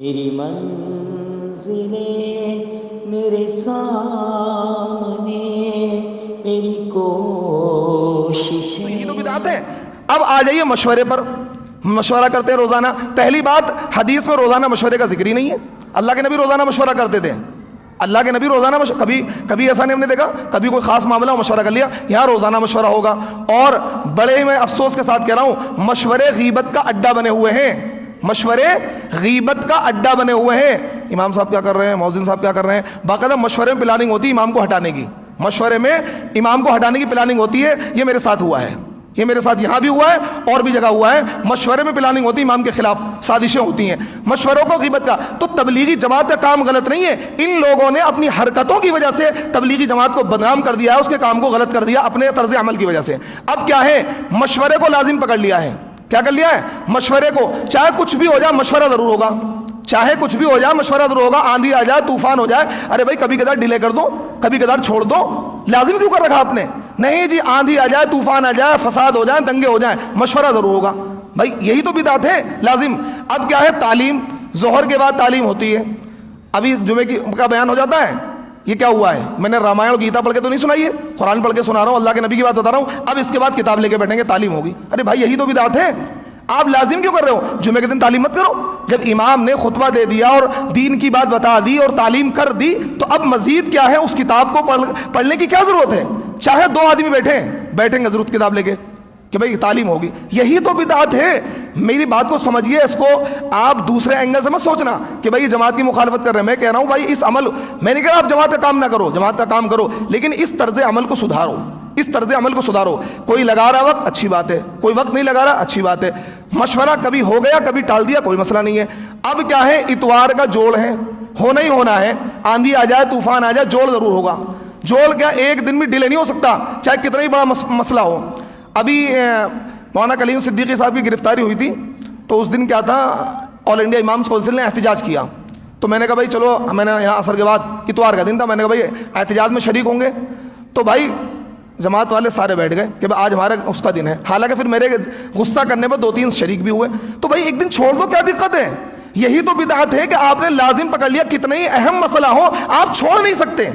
میری منزلیں میرے سامنے، میری کوششیں. یہی تو بدعت ہے. اب آ جائیے مشورے پر. مشورہ کرتے ہیں روزانہ. پہلی بات، حدیث میں روزانہ مشورے کا ذکر ہی نہیں ہے. اللہ کے نبی روزانہ مشورہ کرتے تھے. اللہ کے نبی روزانہ کبھی ایسا نہیں ہم نے دیکھا کبھی کوئی خاص معاملہ ہو مشورہ کر لیا. یہاں روزانہ مشورہ ہوگا. اور بڑے میں افسوس کے ساتھ کہہ رہا ہوں، مشورے غیبت کا اڈا بنے ہوئے ہیں. مشورے غیبت کا اڈا بنے ہوئے ہیں. امام صاحب کیا کر رہے ہیں، مؤذن صاحب کیا کر رہے ہیں، باقاعدہ مشورے میں پلاننگ ہوتی ہے امام کو ہٹانے کی. مشورے میں امام کو ہٹانے کی پلاننگ ہوتی ہے. یہ میرے ساتھ ہوا ہے، یہ میرے ساتھ یہاں بھی ہوا ہے اور بھی جگہ ہوا ہے. مشورے میں پلاننگ ہوتی ہے، امام کے خلاف سازشیں ہوتی ہیں. مشوروں کو غیبت کا. تو تبلیغی جماعت کا کام غلط نہیں ہے. ان لوگوں نے اپنی حرکتوں کی وجہ سے تبلیغی جماعت کو بدنام کر دیا ہے، اس کے کام کو غلط کر دیا اپنے طرز عمل کی وجہ سے. اب کیا ہے، مشورے کو لازم پکڑ لیا ہے. کیا کر لیا ہے؟ مشورے کو. چاہے کچھ بھی ہو جائے مشورہ ضرور ہوگا. چاہے کچھ بھی ہو جائے مشورہ ضرور ہوگا. آندھی آ جائے، طوفان ہو جائے، ارے بھائی کبھی کبھار ڈیلے کر دو، کبھی کبھار چھوڑ دو. لازم کیوں کر رکھا آپ نے؟ نہیں جی، آندھی آ جائے، طوفان آ جائے، فساد ہو جائے، دنگے ہو جائیں، مشورہ ضرور ہوگا. بھائی یہی تو بدعت ہے، لازم. اب کیا ہے، تعلیم. ظہر کے بعد تعلیم ہوتی ہے. ابھی جمعے کا بیان ہو جاتا ہے. یہ کیا ہوا ہے، میں نے رامائن اور گیتا پڑھ کے تو نہیں سنائی ہے، قرآن پڑھ کے سنا رہا ہوں، اللہ کے نبی کی بات بتا رہا ہوں. اب اس کے بعد کتاب لے کے بیٹھیں گے، تعلیم ہوگی. ارے بھائی یہی تو بدعت ہے. آپ لازم کیوں کر رہے ہو؟ جمعے کے دن تعلیم مت کرو. جب امام نے خطبہ دے دیا اور دین کی بات بتا دی اور تعلیم کر دی، تو اب مزید کیا ہے، اس کتاب کو پڑھنے کی کیا ضرورت ہے؟ چاہے دو آدمی بیٹھیں گے ضرورت کتاب لے کے کہ بھائی تعلیم ہوگی. یہی تو بدعت ہے. میری بات کو سمجھیے. اس کو آپ دوسرے اینگل سے مت سوچنا کہ بھائی جماعت کی مخالفت کر رہے ہیں. میں کہہ رہا ہوں بھائی اس عمل، میں نے کہا آپ جماعت کا کام نہ کرو، جماعت کا کام کرو، لیکن اس طرز عمل کو سدھارو. اس طرز عمل کو سدھارو. کوئی لگا رہا وقت، اچھی بات ہے. کوئی وقت نہیں لگا رہا، اچھی بات ہے. مشورہ کبھی ہو گیا، کبھی ٹال دیا، کوئی مسئلہ نہیں ہے. اب کیا ہے، اتوار کا جوڑ ہے، ہونا ہی ہونا ہے. آندھی آ جائے، طوفان آ جائے، جوڑ ضرور ہوگا. جوڑ کیا ایک دن بھی ڈیلے نہیں ہو سکتا، چاہے کتنا ہی بڑا مسئلہ ہو. ابھی مولانا کلیم صدیقی صاحب کی گرفتاری ہوئی تھی، تو اس دن کیا تھا، آل انڈیا امامز کونسل نے احتجاج کیا. تو میں نے کہا بھائی چلو، میں نے یہاں عصر کے بعد اتوار کا دن تھا، میں نے کہا بھائی احتجاج میں شریک ہوں گے. تو بھائی جماعت والے سارے بیٹھ گئے کہ آج ہمارا اس کا دن ہے. حالانکہ پھر میرے غصہ کرنے پر 2-3 شریک بھی ہوئے. تو بھائی ایک دن چھوڑ دو، کیا دقت ہے؟ یہی تو بدعت ہے کہ آپ نے لازم پکڑ لیا. کتنا ہی اہم مسئلہ ہو آپ چھوڑ نہیں سکتے.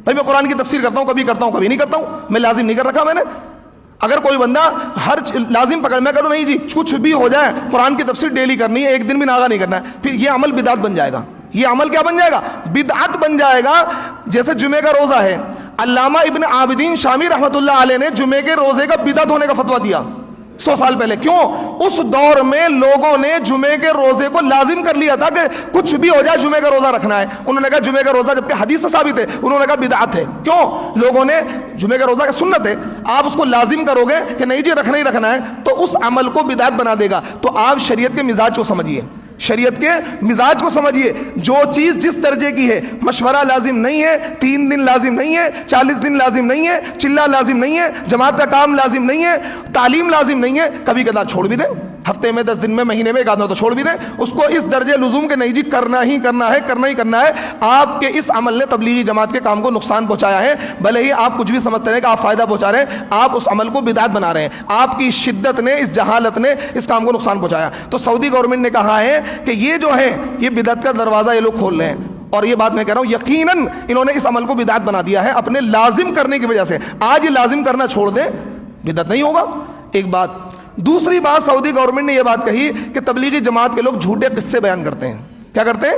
بھائی میں قرآن کی تفسیر کرتا ہوں، کبھی کرتا ہوں، کبھی نہیں کرتا ہوں. میں لازم نہیں کر رکھا میں نے. اگر کوئی بندہ ہر لازم پکڑ، میں کروں نہیں جی، کچھ بھی ہو جائے قرآن کی تفسیر ڈیلی کرنی ہے، ایک دن بھی ناغا نہیں کرنا ہے، پھر یہ عمل بدعت بن جائے گا. یہ عمل کیا بن جائے گا؟ بدعت بن جائے گا. جیسے جمعے کا روزہ ہے، علامہ ابن عابدین شامی رحمۃ اللہ علیہ نے جمعے کے روزے کا بدعت ہونے کا فتویٰ دیا 100 سال پہلے. کیوں؟ اس دور میں لوگوں نے جمعے کے روزے کو لازم کر لیا تھا کہ کچھ بھی ہو جائے جمعے کا روزہ رکھنا ہے. انہوں نے کہا جمعے کا روزہ، جبکہ حدیث سے ثابت ہے، انہوں نے کہا بدعت ہے. کیوں؟ لوگوں نے جمعے کا روزہ کا سنت ہے، آپ اس کو لازم کرو گے کہ نہیں جی رکھنا ہی رکھنا ہے، تو اس عمل کو بدعت بنا دے گا. تو آپ شریعت کے مزاج کو سمجھیے، شریعت کے مزاج کو سمجھیے. جو چیز جس درجے کی ہے، مشورہ لازم نہیں ہے، 3 دن لازم نہیں ہے، 40 دن لازم نہیں ہے، چلہ لازم نہیں ہے، جماعت کا کام لازم نہیں ہے، تعلیم لازم نہیں ہے، کبھی کبھار چھوڑ بھی دیں. ہفتے میں 10 دن میں، مہینے میں 1 آدھ تو چھوڑ بھی دیں. اس کو اس درجے لزوم کے نہیں جی کرنا ہی کرنا ہے، کرنا ہی کرنا ہے. آپ کے اس عمل نے تبلیغی جماعت کے کام کو نقصان پہنچایا ہے. بھلے ہی آپ کچھ بھی سمجھتے ہیں کہ آپ فائدہ پہنچا رہے ہیں، آپ اس عمل کو بدعت بنا رہے ہیں. آپ کی شدت نے، اس جہالت نے اس کام کو نقصان پہنچایا. تو سعودی گورنمنٹ نے کہا ہے کہ یہ جو ہے یہ بدعت کا دروازہ یہ لوگ کھول رہے ہیں. اور یہ بات میں کہہ رہا ہوں، یقیناً انہوں نے اس عمل کو بدعت بنا دیا ہے اپنے لازم کرنے کی وجہ سے. آج یہ لازم کرنا چھوڑ دیں، بدعت نہیں ہوگا. ایک بات. دوسری بات، سعودی گورنمنٹ نے یہ بات کہی کہ تبلیغی جماعت کے لوگ جھوٹے قصے بیان کرتے ہیں. کیا کرتے ہیں؟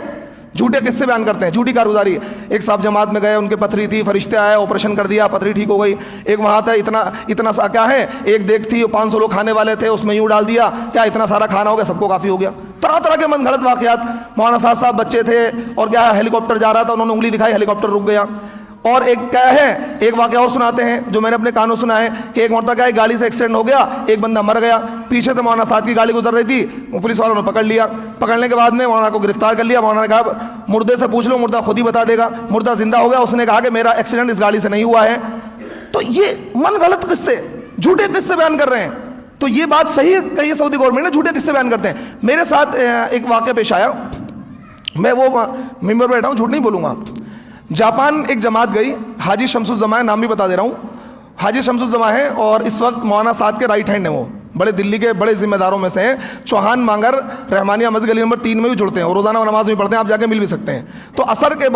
جھوٹے قصے بیان کرتے ہیں، جھوٹی کارگزاری. ایک صاحب جماعت میں گئے، ان کے پتھری تھی، فرشتے آئے، آپریشن کر دیا، پتھری ٹھیک ہو گئی. ایک وہاں تھا، اتنا سا کیا ہے، ایک دیگ تھی، 500 لوگ کھانے والے تھے، اس میں یوں ڈال دیا، کیا اتنا سارا کھانا ہو گیا، سب کو کافی ہو گیا. طرح طرح کے من گھڑت واقعات. مولانا صاحب بچے تھے اور کیا ہیلی کاپٹر جا رہا تھا، انہوں نے انگلی دکھائی، ہیلی کاپٹر رک گیا. اور ایک کیا ہے، ایک واقعہ اور سناتے ہیں جو میں نے اپنے کانوں سنا ہے کہ ایک مرتبہ کیا ہے، گاڑی سے ایکسیڈنٹ ہو گیا، ایک بندہ مر گیا. پیچھے سے مولانا صاحب کی گاڑی گزر رہی تھی، پولیس والوں نے پکڑ لیا. پکڑنے کے بعد میں مولانا کو گرفتار کر لیا. مولانا نے کہا مردے سے پوچھ لو، مردہ خود ہی بتا دے گا. مردہ زندہ ہو گیا، اس نے کہا کہ میرا ایکسیڈنٹ اس گاڑی سے نہیں ہوا ہے. تو یہ من غلط قصے، جھوٹے قصے بیان کر رہے ہیں. تو یہ بات صحیح کہی سعودی گورنمنٹ نے، جھوٹے قصے بیان کرتے ہیں. میرے ساتھ ایک واقعہ پیش آیا، میں وہ ممبر پہ بیٹھا ہوں، جھوٹ نہیں بولوں گا. جاپان ایک جماعت گئی، حاجی شمس الزمان، نام بھی بتا دے رہا ہوں. حاجی شمس الزمان ہے اور اس وقت مولانا سعد کے رائٹ ہینڈ ہیں. وہ بڑے دلی کے بڑے ذمہ داروں میں سے ہیں, چوہان مانگر رحمانیہ مسجد گلی نمبر 3 میں بھی جڑتے ہیں اور روزانہ نماز بھی پڑھتے ہیں, آپ جا کے مل بھی سکتے ہیں. تو عصر کے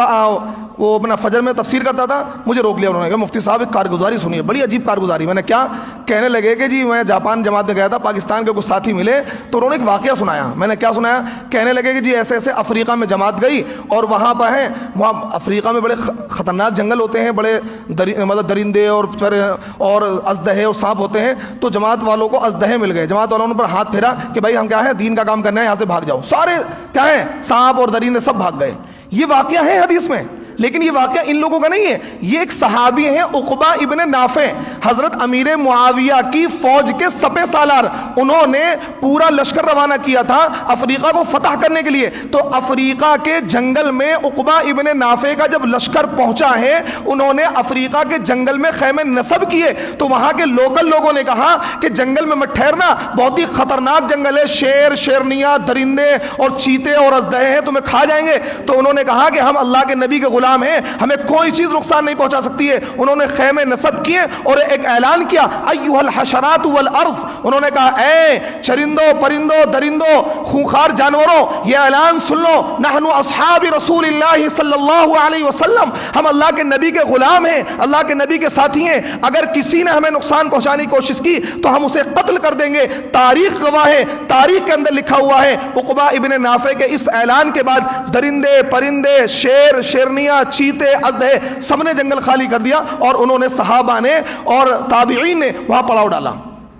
وہ اپنا فجر میں تفسیر کرتا تھا, مجھے روک لیا انہوں نے کہا مفتی صاحب ایک کارگزاری سنیے, بڑی عجیب کارگزاری. میں نے کیا؟ کہنے لگے کہ جی میں جاپان جماعت میں گیا تھا, پاکستان کے کچھ ساتھی ملے تو انہوں نے ایک واقعہ سنایا. میں نے کیا سنایا؟ کہنے لگے کہ جی ایسے ایسے افریقہ میں جماعت گئی اور وہاں پہ ہیں, وہاں افریقہ میں بڑے خطرناک جنگل ہوتے ہیں, بڑے مطلب درندے اور ازدہے اور سانپ ہوتے ہیں. تو جماعت والوں کو ازدہے مل گئے, جماعت والوں نے پر ہاتھ پھیرا کہ بھائی ہم کیا ہے دین کا کام کرنا ہے, یہاں سے بھاگ جاؤ. سارے کیا ہے سانپ اور درندے سب بھاگ گئے. یہ واقعہ ہے حدیث میں, لیکن یہ واقعہ ان لوگوں کا نہیں ہے. یہ ایک صحابی ہیں عقبہ ابن نافع, حضرت امیر معاویہ کی فوج کے سپہ سالار. انہوں نے پورا لشکر روانہ کیا تھا افریقہ کو فتح کرنے کے لیے. تو افریقہ کے جنگل میں عقبہ ابن نافع کا جب لشکر پہنچا ہے, انہوں نے افریقہ کے جنگل میں خیمے نصب کیے. تو وہاں کے لوکل لوگوں نے کہا کہ جنگل میں مت ٹھہرنا, بہت ہی خطرناک جنگل ہے, شیر شیرنیاں درندے اور چیتے اور ازدہے ہیں, تمہیں کھا جائیں گے. تو انہوں نے کہا کہ ہم اللہ کے نبی کے غلام ہیں, ہمیں کوئی چیز نقصان نہیں پہنچا سکتی ہے. انہوں نے خیمے نصب کیے اور ایک اعلان کیا, ایھا الحشرات والارض. انہوں نے کہا اے چرندوں پرندوں درندوں خونخوار جانوروں, یہ اعلان سن لو, نحن اصحاب رسول اللہ صلی اللہ علیہ وسلم, ہم اللہ کے نبی کے غلام ہیں, اللہ کے نبی کے ساتھی ہیں. اگر کسی نے ہمیں نقصان پہنچانے کی کوشش کی تو ہم اسے قتل کر دیں گے. تاریخ گواہ ہے, تاریخ کے اندر لکھا ہوا ہے. عقبہ ابن نافع کے اس اعلان کے بعد درندے پرندے شیر شیرنیاں چیتے ازدہے سب نے جنگل خالی کر دیا, اور انہوں نے صحابہ نے اور تابعین نے وہاں پڑاؤ ڈالا.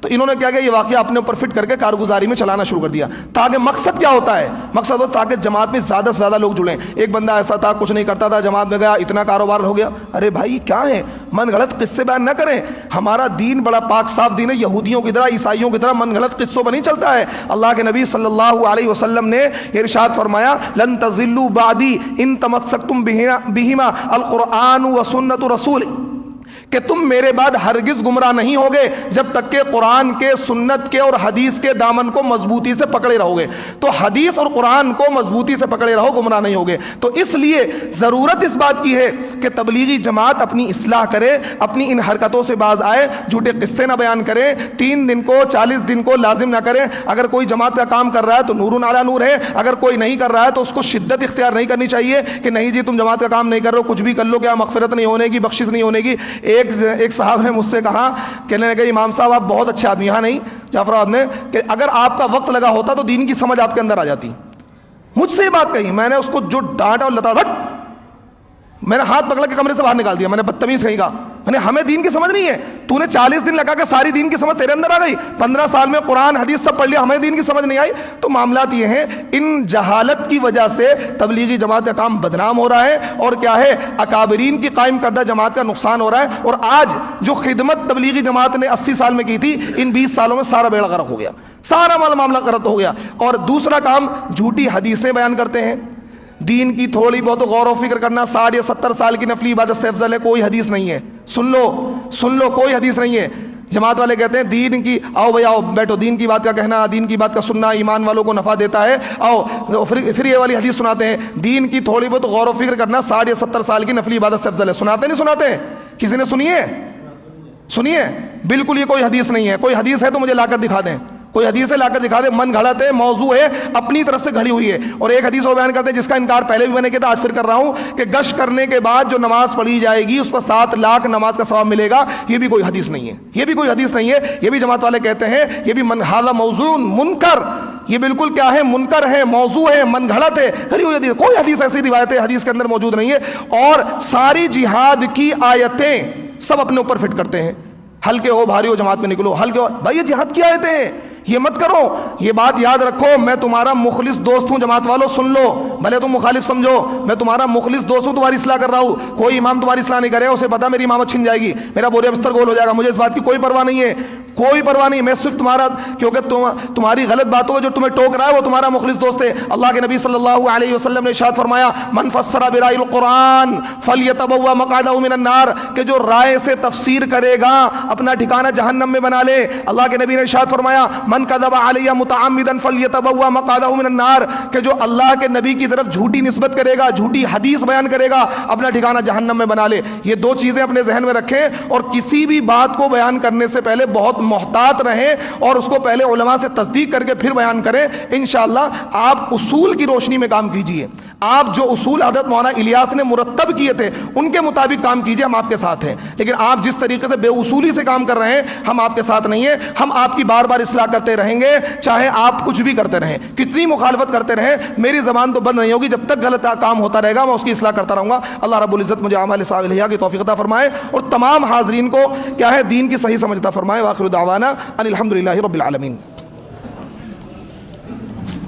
تو انہوں نے کیا کہ یہ واقعہ اپنے اوپر فٹ کر کے کارگزاری میں چلانا شروع کر دیا. تاکہ مقصد کیا ہوتا ہے؟ مقصد ہوتا تاکہ جماعت میں زیادہ سے زیادہ لوگ جڑیں. ایک بندہ ایسا تھا کچھ نہیں کرتا تھا, جماعت میں گیا اتنا کاروبار ہو گیا. ارے بھائی کیا ہے, من گھڑت قصے بیان نہ کریں. ہمارا دین بڑا پاک صاف دین ہے, یہودیوں کی طرح عیسائیوں کی طرح من گھڑت قصوں پر نہیں چلتا ہے. اللہ کے نبی صلی اللہ علیہ وسلم نے ارشاد فرمایا, لن تضلوا بعدی ان تمسکتم بہما القرآن و سنت رسول, کہ تم میرے بعد ہرگز گمراہ نہیں ہوگے جب تک کہ قرآن کے سنت کے اور حدیث کے دامن کو مضبوطی سے پکڑے رہو گے. تو حدیث اور قرآن کو مضبوطی سے پکڑے رہو, گمراہ نہیں ہوگے. تو اس لیے ضرورت اس بات کی ہے کہ تبلیغی جماعت اپنی اصلاح کرے, اپنی ان حرکتوں سے باز آئے, جھوٹے قصے نہ بیان کرے, 3 دن کو 40 دن کو لازم نہ کرے. اگر کوئی جماعت کا کام کر رہا ہے تو نور علی نور ہے, اگر کوئی نہیں کر رہا ہے تو اس کو شدت اختیار نہیں کرنی چاہیے کہ نہیں جی تم جماعت کا کام نہیں کر رہے ہو, کچھ بھی کر لو, کیا مغفرت نہیں ہونے کی, بخشش نہیں ہونے کی. ایک صاحب نے مجھ سے کہا, کہنے لگے امام صاحب آپ بہت اچھے آدمی, یہاں نہیں جعفر آباد میں, کہ اگر آپ کا وقت لگا ہوتا تو دین کی سمجھ آپ کے اندر آ جاتی. مجھ سے یہ بات کہی, میں نے اس کو جو ڈانٹا اور لتا, میں نے ہاتھ پکڑ کے کمرے سے باہر نکال دیا. میں نے بدتمیز کہیں گا, میں نے ہمیں دین کی سمجھ نہیں ہے, تو نے 40 دن لگا کے ساری دین کی سمجھ تیرے اندر آ گئی, 15 سال میں قرآن حدیث سب پڑھ لیا, ہمیں دین کی سمجھ نہیں آئی. تو معاملات یہ ہیں, ان جہالت کی وجہ سے تبلیغی جماعت کا کام بدنام ہو رہا ہے, اور کیا ہے اکابرین کی قائم کردہ جماعت کا نقصان ہو رہا ہے. اور آج جو خدمت تبلیغی جماعت نے 80 سال میں کی تھی, ان 20 سالوں میں سارا بیڑا غرق ہو گیا, سارا معاملہ غلط ہو گیا. اور دوسرا کام, جھوٹی حدیثیں بیان کرتے ہیں. دین کی تھوڑی بہت غور و فکر کرنا 60 یا 70 سال کی نفلی عبادت سے افضل ہے, کوئی حدیث نہیں ہے. سن لو کوئی حدیث نہیں ہے. جماعت والے کہتے ہیں دین کی, آؤ بھائی آؤ بیٹھو, دین کی بات کا کہنا, دین کی بات کا سننا ایمان والوں کو نفع دیتا ہے, آؤ. پھر یہ والی حدیث سناتے ہیں, دین کی تھوڑی بہت غور و فکر کرنا 60 یا 70 سال کی نفلی عبادت سے افضل ہے. سناتے نہیں سناتے؟ کسی نے سنیے؟ بالکل یہ کوئی حدیث نہیں ہے. کوئی حدیث ہے تو مجھے لا کر دکھا دیں, کوئی حدیث لا کر دکھا دے. من گھڑت ہے, موضوع ہے, اپنی طرف سے گھڑی ہوئی ہے. اور ایک حدیث وہ بیان کرتے ہیں جس کا انکار پہلے بھی میں نے کیا تھا, آج پھر کر رہا ہوں, کہ گشت کرنے کے بعد جو نماز پڑھی جائے گی اس پر 7 لاکھ نماز کا ثواب ملے گا. یہ بھی کوئی حدیث نہیں ہے, یہ بھی جماعت والے کہتے ہیں یہ بھی ھذا موضوع منکر, یہ بالکل کیا ہے, منکر ہے, موضوع ہے, من گھڑت ہے, گھڑی ہوئی حدیث. کوئی حدیث ایسی روایت حدیث کے اندر موجود نہیں ہے. اور ساری جہاد کی آیتیں سب اپنے اوپر فٹ کرتے ہیں, ہلکے ہو بھاری ہو جماعت میں نکلو, ہلکے ہو بھائی, یہ جہاد کی آیتیں ہیں, یہ مت کرو. یہ بات یاد رکھو, میں تمہارا مخلص دوست ہوں. جماعت والوں سن لو, بھلے تم مخالف سمجھو, میں تمہارا مخلص دوست ہوں, تمہاری اصلاح کر رہا ہوں. کوئی امام تمہاری اصلاح نہیں کرے, اسے پتا میری امامت چھن جائے گی, میرا بوریا بستر گول ہو جائے گا, مجھے اس بات کی کوئی پرواہ نہیں ہے, کوئی پرواہ نہیں. میں صرف تمہارا, کیونکہ تمہاری غلط باتوں میں جو تمہیں ٹوک رہا ہے وہ تمہارا مخلص دوست ہے. اللہ کے نبی صلی اللہ علیہ وسلم نے ارشاد فرمایا, من فسر برائے القرآن فلیتبوأ مقعدہ من النار, کہ جو رائے سے تفسیر کرے گا اپنا ٹھکانہ جہنم میں بنا لے. اللہ کے نبی نے ارشاد فرمایا, من کذب علی متعمدا فلیتبوأ مقعدہ من النار, کہ جو اللہ کے نبی کی طرف جھوٹی نسبت کرے گا, جھوٹی حدیث بیان کرے گا, اپنا ٹھکانہ جہنم میں بنا لے. یہ 2 چیزیں اپنے ذہن میں رکھیں, اور کسی بھی بات کو بیان کرنے سے پہلے بہت محتاط رہیں اور اس کو پہلے علماء سے تصدیق کر کے پھر بیان کریں انشاءاللہ. آپ اصول کی روشنی میں کام کیجئے. آپ جو اصول حضرت مولانا الیاس نے مرتب کیے تھے ان کے مطابق کام کیجئے, ہم آپ کے ساتھ ہیں. لیکن آپ جس طریقے سے بے اصولی سے کام کر رہے ہیں ہم آپ کے ساتھ نہیں ہیں. ہم آپ کی بار بار اصلاح کرتے رہیں گے چاہے آپ کچھ بھی کرتے رہیں, کتنی مخالفت کرتے رہیں, میری زبان تو بند نہیں ہوگی. جب تک غلط کام ہوتا رہے گا میں اس کی اصلاح کرتا رہوں گا. اللہ رب العزت مجھے اعمال صالحہ کی توفیق عطا فرمائے اور تمام حاضرین کو کیا ہے دین کی صحیح سمجھ عطا فرمائے. وآخر دعوانا ان الحمدللہ رب العالمین.